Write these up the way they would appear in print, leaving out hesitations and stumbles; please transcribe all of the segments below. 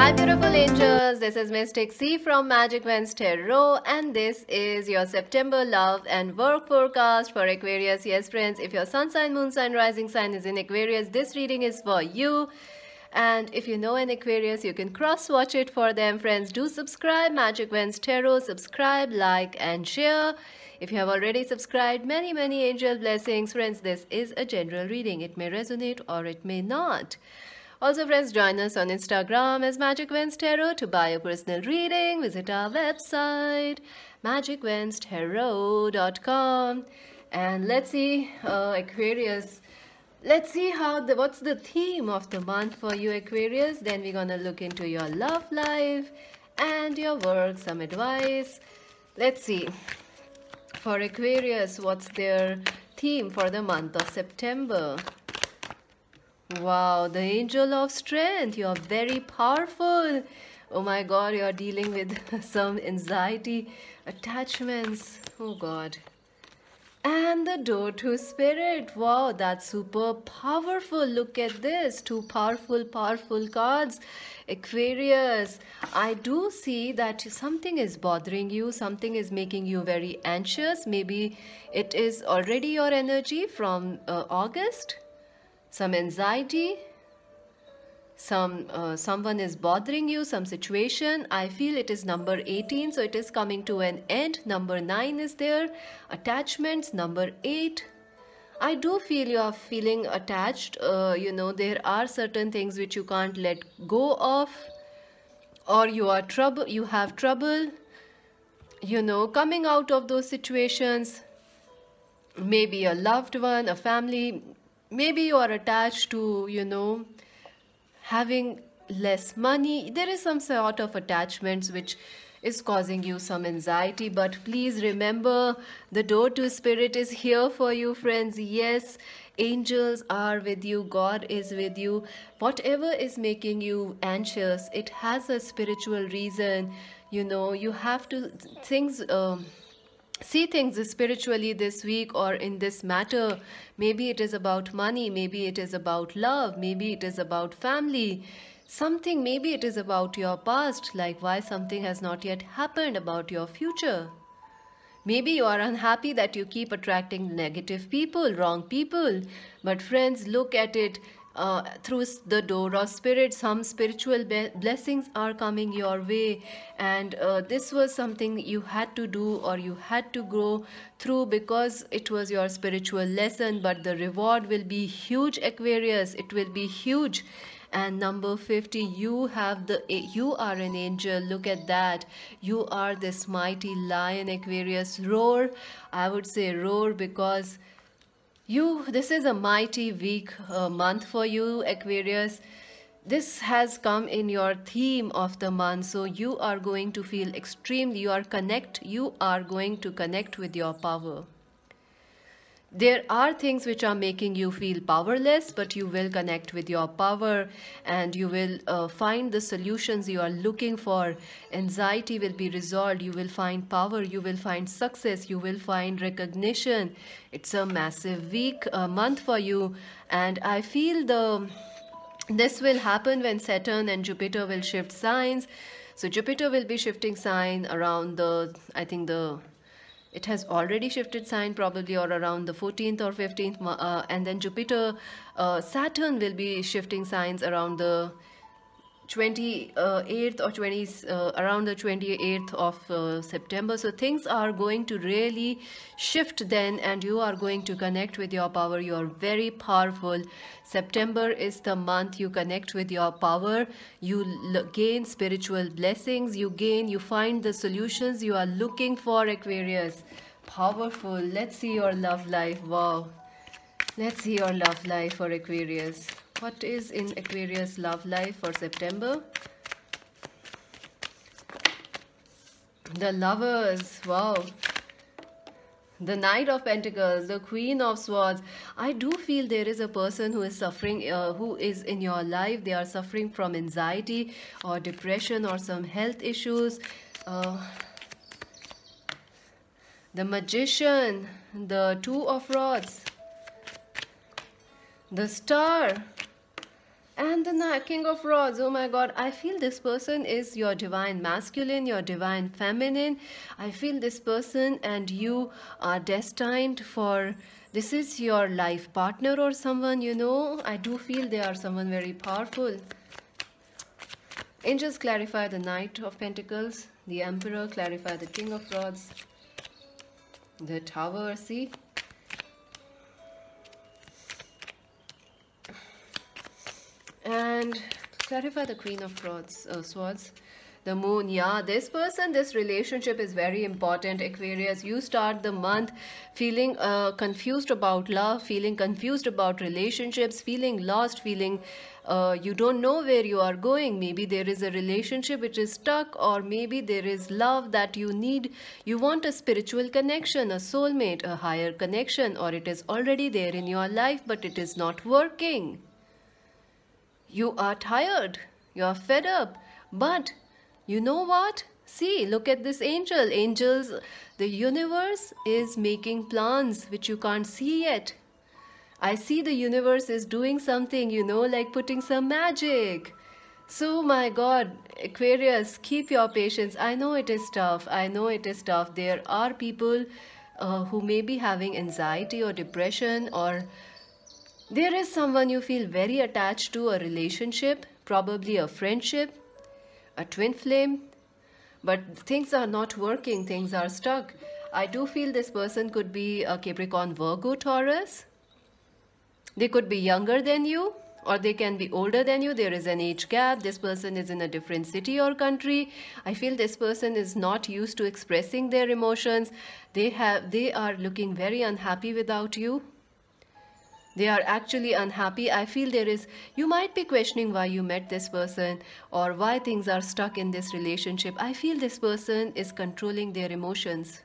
Hi beautiful angels, this is Mystic C from Magic Vents Tarot and this is your September love and work forecast for Aquarius. Yes friends, if your sun sign, moon sign, rising sign is in Aquarius, this reading is for you. And if you know an Aquarius, you can cross-watch it for them. Friends, do subscribe, Magic Vents Tarot, subscribe, like and share. If you have already subscribed, many angel blessings. Friends, this is a general reading. It may resonate or it may not. Also, friends, join us on Instagram as Magic Vents Tarot. To buy a personal reading, visit our website, magicventstarot.com. And let's see, Aquarius. Let's see what's the theme of the month for you, Aquarius. Then we're gonna look into your love life and your work, some advice. Let's see. For Aquarius, what's their theme for the month of September? Wow, the Angel of Strength. You're very powerful. Oh my God, you're dealing with some anxiety, attachments. Oh God. And the Door to Spirit. Wow, that's super powerful. Look at this. Two powerful cards. Aquarius, I do see that something is bothering you. Something is making you very anxious. Maybe it is already your energy from August. Some anxiety, someone is bothering you, some situation. I feel it is number 18, so it is coming to an end. Number 9 is there, attachments. Number 8, I do feel you are feeling attached. There are certain things which you can't let go of, or you have trouble, coming out of those situations. Maybe a loved one, a family. Maybe you are attached to, having less money. There is some sort of attachments which is causing you some anxiety. But please remember, the Door to Spirit is here for you, friends. Yes, angels are with you. God is with you. Whatever is making you anxious, it has a spiritual reason. You have to see things spiritually this week or in this matter. Maybe it is about money, maybe it is about love, maybe it is about family, something. Maybe it is about your past, like why something has not yet happened, about your future. Maybe you are unhappy that you keep attracting negative people, wrong people. But friends, look at it through the Door of Spirit. Some spiritual blessings are coming your way, and this was something you had to do or you had to go through because it was your spiritual lesson. But the reward will be huge, Aquarius. It will be huge. And number 50, you are an angel. Look at that. You are this mighty lion, Aquarius. Roar. I would say roar, because this is a mighty week month for you, Aquarius. This has come in your theme of the month, so you are going to feel extremely, you are going to connect with your power. There are things which are making you feel powerless, but you will connect with your power and you will find the solutions you are looking for. Anxiety will be resolved. You will find power. You will find success. You will find recognition. It's a massive week, month for you. And I feel this will happen when Saturn and Jupiter will shift signs. So Jupiter will be shifting sign around it has already shifted sign probably, or around the 14th or 15th, and then Saturn will be shifting signs around the 28th or around the 28th of September. So things are going to really shift then, and you are going to connect with your power. You are very powerful. September is the month you connect with your power. You gain spiritual blessings. You find the solutions you are looking for, Aquarius. Powerful. Let's see your love life. Wow. Let's see your love life for Aquarius. What is in Aquarius love life for September? The Lovers. Wow. The Knight of Pentacles, the Queen of Swords. I do feel there is a person who is suffering, who is in your life. They are suffering from anxiety or depression or some health issues. The Magician, the Two of Rods, the Star, And the King of Rods, oh my god, I feel this person is your divine masculine, your divine feminine. I feel this person and you are destined for, this is your life partner or someone, you know. I do feel they are someone very powerful. Angels clarify the Knight of Pentacles, the Emperor clarify the King of Rods, the Tower, see. And clarify the Queen of Swords, the Moon. Yeah, this person, this relationship is very important, Aquarius. You start the month feeling confused about love, feeling confused about relationships, feeling lost, feeling you don't know where you are going. Maybe there is a relationship which is stuck, or maybe there is love that you need. You want a spiritual connection, a soulmate, a higher connection, or it is already there in your life but it is not working. You are tired, you are fed up, but you know what? See, look at this angel. Angels, the universe is making plans which you can't see yet. I see the universe is doing something, you know, like putting some magic. So, my God, Aquarius, keep your patience. I know it is tough. I know it is tough. There are people who may be having anxiety or depression, or there is someone you feel very attached to, a relationship, probably a friendship, a twin flame, but things are not working, things are stuck. I do feel this person could be a Capricorn, Virgo, Taurus. They could be younger than you, or they can be older than you. There is an age gap. This person is in a different city or country. I feel this person is not used to expressing their emotions. They are looking very unhappy without you. They are actually unhappy. I feel there is, you might be questioning why you met this person or why things are stuck in this relationship. I feel this person is controlling their emotions.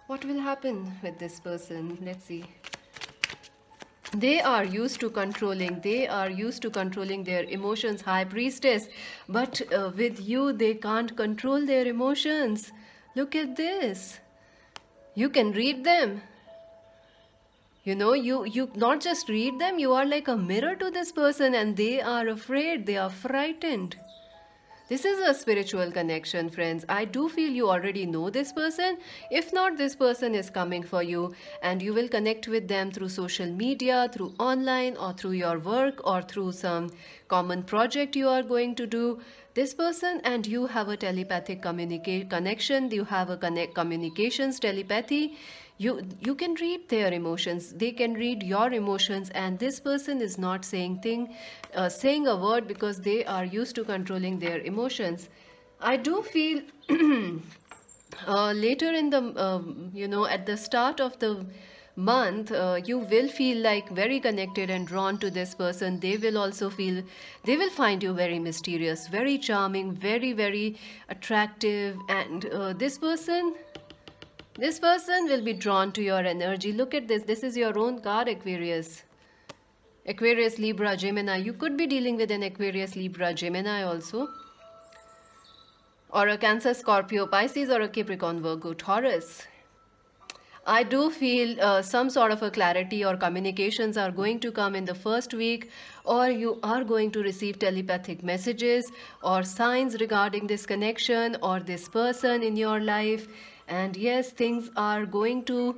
What will happen with this person? Let's see. They are used to controlling. They are used to controlling their emotions, High Priestess. But with you, they can't control their emotions. Look at this. You can read them. You know, you not just read them, you are like a mirror to this person, and they are afraid, they are frightened. This is a spiritual connection, friends. I do feel you already know this person. If not, this person is coming for you, and you will connect with them through social media, through online, or through your work, or through some common project you are going to do. This person and you have a telepathic connection. You have a communications telepathy. You can read their emotions. They can read your emotions, and this person is not saying a word because they are used to controlling their emotions. I do feel later in the at the start of the month, you will feel like very connected and drawn to this person. They will also feel, they will find you very mysterious, very charming, very, very attractive, and this person will be drawn to your energy. Look at this. This is your own card, Aquarius. Aquarius, Libra, Gemini. You could be dealing with an Aquarius, Libra, Gemini also. Or a Cancer, Scorpio, Pisces, or a Capricorn, Virgo, Taurus. I do feel some sort of a clarity or communications are going to come in the first week, or you are going to receive telepathic messages or signs regarding this connection or this person in your life. And yes, things are hidden,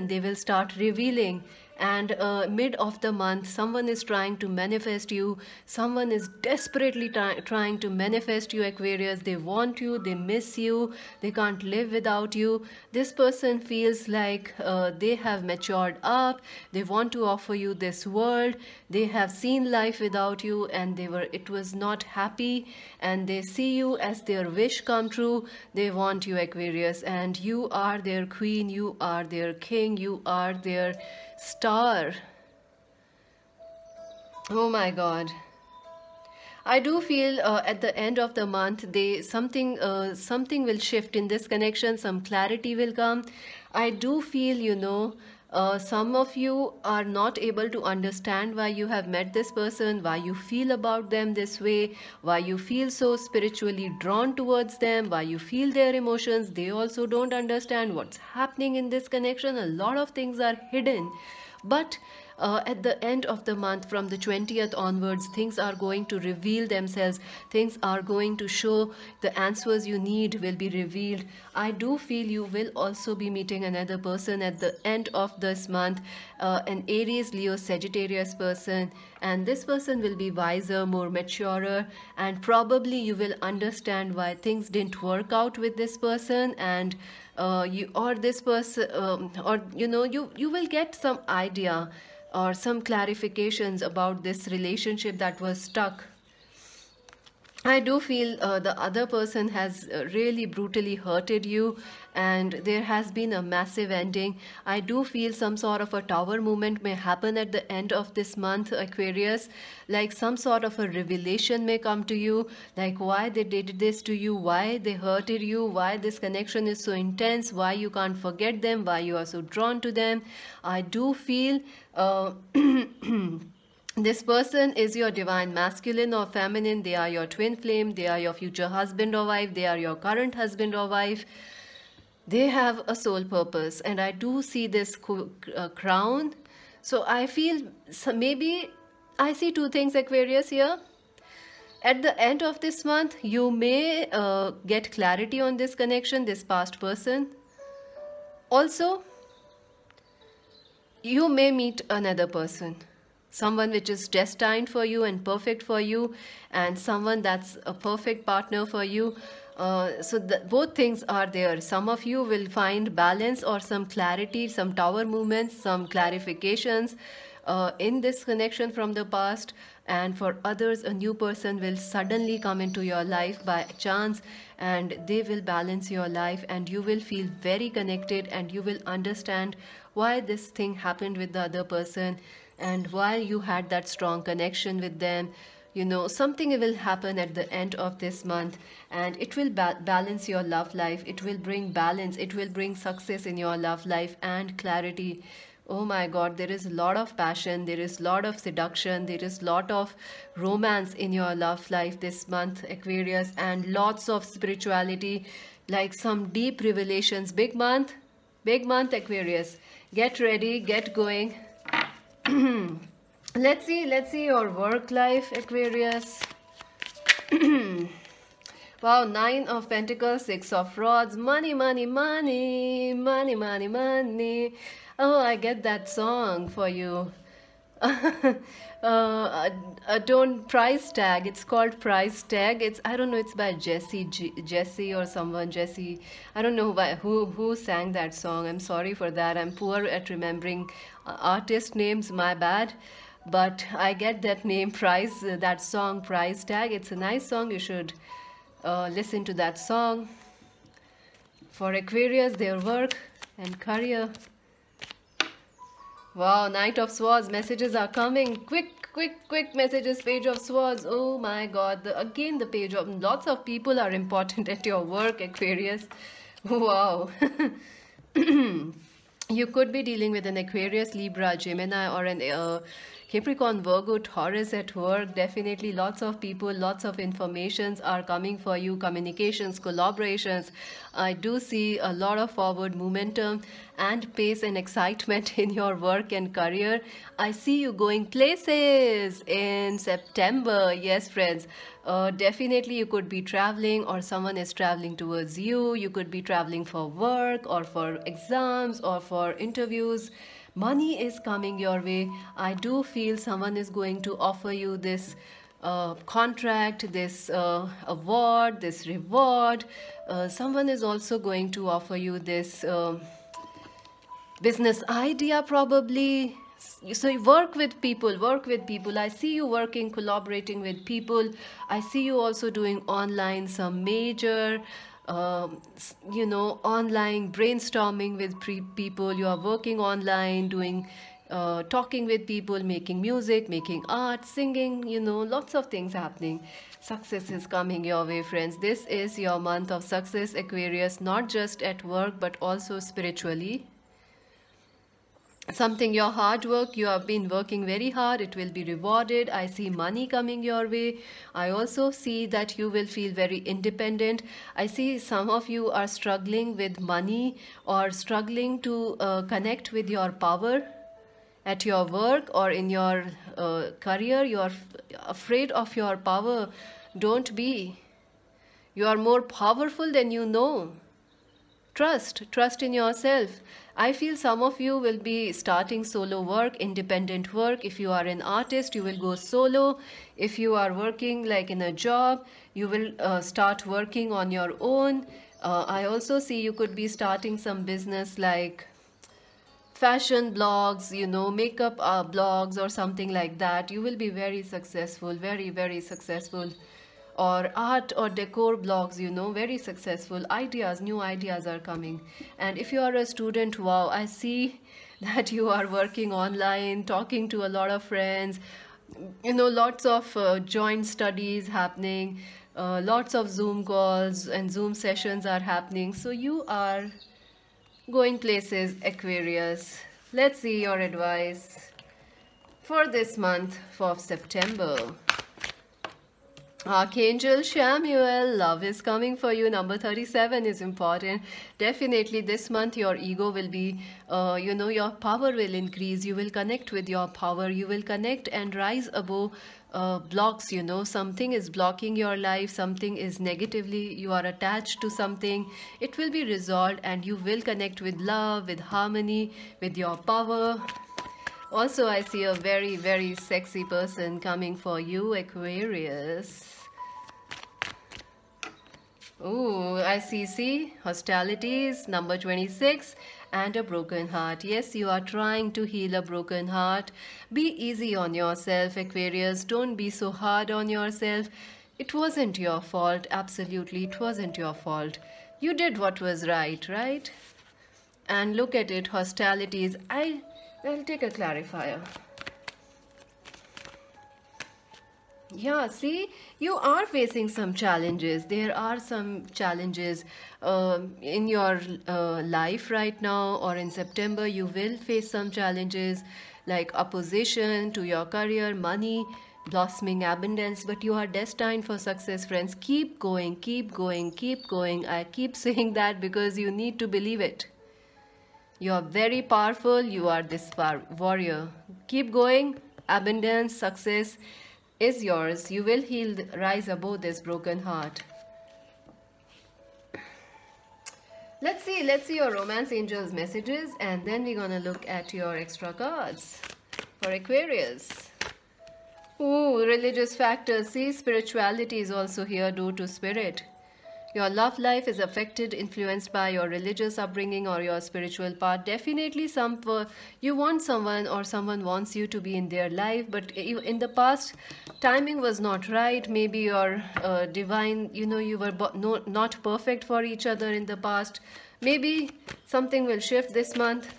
they will start revealing. And mid of the month, someone is trying to manifest you. Someone is desperately trying to manifest you, Aquarius. They want you, they miss you, they can't live without you. This person feels like they have matured up. They want to offer you this world. They have seen life without you, and it was not happy, and they see you as their wish come true. They want you, Aquarius, and you are their queen, you are their king, you are their star. Oh my God. I do feel at the end of the month, something will shift in this connection. Some clarity will come. I do feel, some of you are not able to understand why you have met this person, why you feel about them this way, why you feel so spiritually drawn towards them, why you feel their emotions. They also don't understand what's happening in this connection. A lot of things are hidden. But At the end of the month, from the 20th onwards, things are going to reveal themselves. Things are going to show. The answers you need will be revealed. I do feel you will also be meeting another person at the end of this month, an Aries, Leo, Sagittarius person, and this person will be wiser, more maturer, and probably you will understand why things didn't work out with this person, and you or this person, or you will get some idea or some clarifications about this relationship that was stuck. I do feel the other person has really brutally hurted you, and there has been a massive ending. I do feel some sort of a tower moment may happen at the end of this month, Aquarius. Like some sort of a revelation may come to you, like why they did this to you, why they hurted you, why this connection is so intense, why you can't forget them, why you are so drawn to them. I do feel. This person is your divine masculine or feminine. They are your twin flame. They are your future husband or wife. They are your current husband or wife. They have a soul purpose. And I do see this crown. So I feel maybe I see two things, Aquarius, here. At the end of this month, you may get clarity on this connection, this past person. Also, you may meet another person. Someone which is destined for you and perfect for you, and someone that's a perfect partner for you. So both things are there. Some of you will find balance or some clarity, some tower movements, some clarifications in this connection from the past. And for others, a new person will suddenly come into your life by chance, and they will balance your life, and you will feel very connected, and you will understand why this thing happened with the other person and why you had that strong connection with them. Something will happen at the end of this month, and it will balance your love life. It will bring balance. It will bring success in your love life and clarity. Oh my God, there is a lot of passion. There is a lot of seduction. There is a lot of romance in your love life this month, Aquarius, and lots of spirituality, like some deep revelations. Big month, Aquarius. Get ready, get going. Let's see your work life, Aquarius. Wow, 9 of Pentacles, 6 of Rods, money, money, money, money, money, money. Oh, I get that song for you. Don't price tag. It's called price tag. I don't know. It's by Jesse or someone. Jesse. I don't know who sang that song. I'm sorry for that. I'm poor at remembering artist names. My bad. But I get that name, that song, price tag. It's a nice song. You should listen to that song. For Aquarius, their work and career. Wow, Knight of Swords, messages are coming. Quick messages, Page of Swords. Oh my God, again the Page of... Lots of people are important at your work, Aquarius. Wow. You could be dealing with an Aquarius, Libra, Gemini, or an Capricorn, Virgo, Taurus at work. Definitely lots of people, lots of informations are coming for you. Communications, collaborations. I do see a lot of forward momentum and pace and excitement in your work and career. I see you going places in September. Yes, friends. Definitely you could be traveling, or someone is traveling towards you. You could be traveling for work or for exams or for interviews. Money is coming your way. I do feel someone is going to offer you this contract, this award, this reward. Someone is also going to offer you this business idea, probably. So you work with people. I see you working, collaborating with people. I see you also doing online some major online brainstorming with people. You are working online, doing talking with people, making music, making art, singing, lots of things happening. Success is coming your way, friends. This is your month of success, Aquarius, not just at work but also spiritually. Something, your hard work, you have been working very hard, it will be rewarded. I see money coming your way. I also see that you will feel very independent. I see some of you are struggling with money or struggling to connect with your power. at your work or in your career, you are afraid of your power. Don't be. You are more powerful than you know. Trust in yourself. I feel some of you will be starting solo work, independent work. If you are an artist, you will go solo. If you are working like in a job, you will start working on your own. I also see you could be starting some business like fashion blogs, makeup blogs or something like that. You will be very successful, very, very successful. Or art or decor blogs, very successful. Ideas, new ideas are coming. And if you are a student, wow, I see that you are working online, talking to a lot of friends, lots of joint studies happening, lots of Zoom calls and Zoom sessions are happening. So you are going places, Aquarius. Let's see your advice for this month of September. Archangel Samuel, love is coming for you. Number 37 is important. Definitely this month your ego will be, your power will increase. You will connect with your power. You will connect and rise above blocks. Something is blocking your life. Something is negatively, you are attached to something. It will be resolved and you will connect with love, with harmony, with your power. Also, I see a very, very sexy person coming for you, Aquarius. Oh, I see, hostilities, number 26, and a broken heart. Yes, you are trying to heal a broken heart. Be easy on yourself, Aquarius. Don't be so hard on yourself. It wasn't your fault. Absolutely, it wasn't your fault. You did what was right, right? And look at it, hostilities. I'll take a clarifier. Yeah, see, you are facing some challenges. There are some challenges in your life right now, or in September you will face some challenges like opposition to your career, money, blossoming abundance, but you are destined for success, friends. Keep going, keep going, keep going. I keep saying that because you need to believe it. You are very powerful. You are this warrior. Keep going. Abundance, success is yours. You will heal, rise above this broken heart. Let's see your romance angels messages, and then we're gonna look at your extra cards for Aquarius. Ooh, religious factors. See, spirituality is also here due to spirit. Your love life is affected, influenced by your religious upbringing or your spiritual path. Definitely you want someone or someone wants you to be in their life, but in the past, timing was not right. Maybe your divine, you were not perfect for each other in the past. Maybe something will shift this month.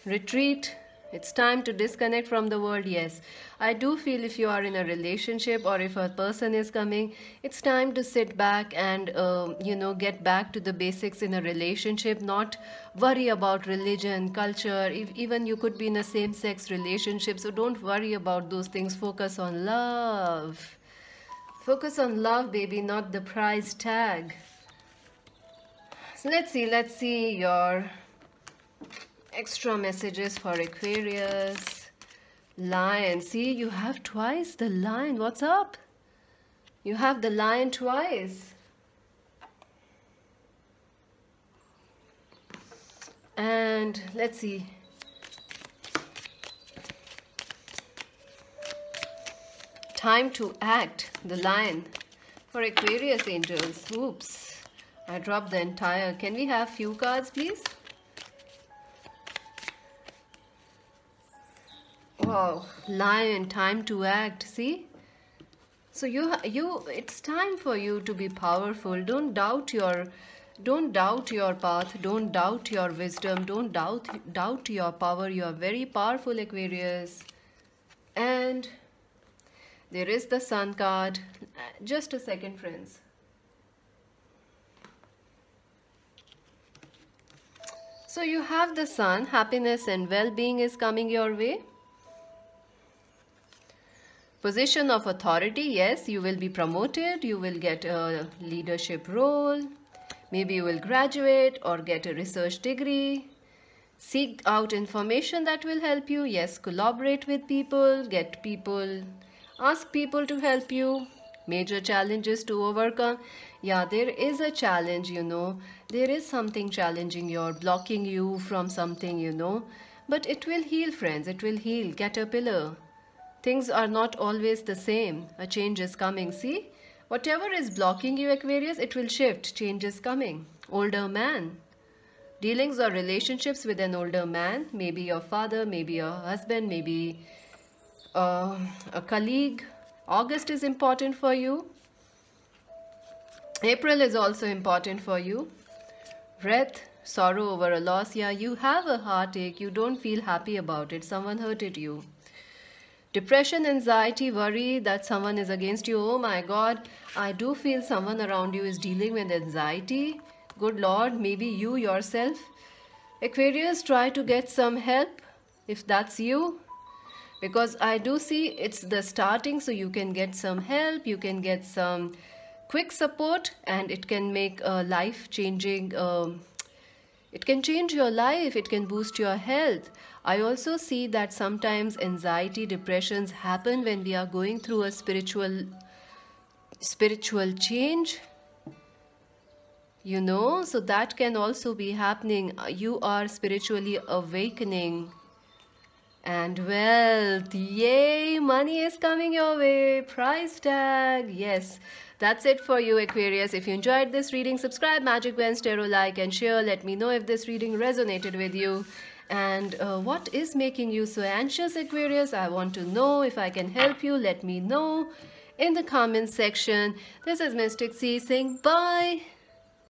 Retreat. It's time to disconnect from the world. Yes, I do feel if you are in a relationship or if a person is coming, it's time to sit back and get back to the basics in a relationship. Not worry about religion, culture. Even you could be in a same-sex relationship, so don't worry about those things. Focus on love. Focus on love, baby, not the price tag. So let's see your extra messages for Aquarius. Lion. See, you have twice the lion. What's up? You have the lion twice. And let's see. Time to act. The lion. For Aquarius angels. Oops. I dropped the entire. Can we have few cards, please? Wow, lion, time to act. See, so it's time for you to be powerful. Don't doubt your path. Don't doubt your wisdom. Don't doubt your power. You are very powerful, Aquarius. And there is the Sun card. Just a second, friends. So you have the Sun. Happiness and well-being is coming your way. Position of authority, yes, you will be promoted, you will get a leadership role, maybe you will graduate or get a research degree, Seek out information that will help you. Yes, collaborate with people, get people, ask people to help you. Major challenges to overcome. Yeah, there is a challenge, There is something challenging you, blocking you from something. But it will heal, friends. It will heal. Caterpillar. Things are not always the same. A change is coming. See? Whatever is blocking you, Aquarius, it will shift. Change is coming. Older man. Dealings or relationships with an older man, maybe your father, maybe your husband, maybe a colleague. August is important for you. April is also important for you. Wrath, sorrow over a loss. Yeah, you have a heartache. You don't feel happy about it. Someone hurted you. Depression, anxiety, worry that someone is against you. Oh my God, I do feel someone around you is dealing with anxiety. Good Lord, maybe you yourself. Aquarius, try to get some help if that's you. Because I do see it's the starting, so you can get some help, you can get some quick support, and it can make a life changing. It can change your life, it can boost your health. I also see that sometimes anxiety, depressions happen when we are going through a spiritual change. So that can also be happening. You are spiritually awakening. And wealth, yay, money is coming your way, price tag, yes. That's it for you, Aquarius. If you enjoyed this reading, subscribe, Magic Vens Tarot, like and share. Let me know if this reading resonated with you. And what is making you so anxious, Aquarius? I want to know. If I can help you, let me know in the comments section. This is Mystic C saying bye.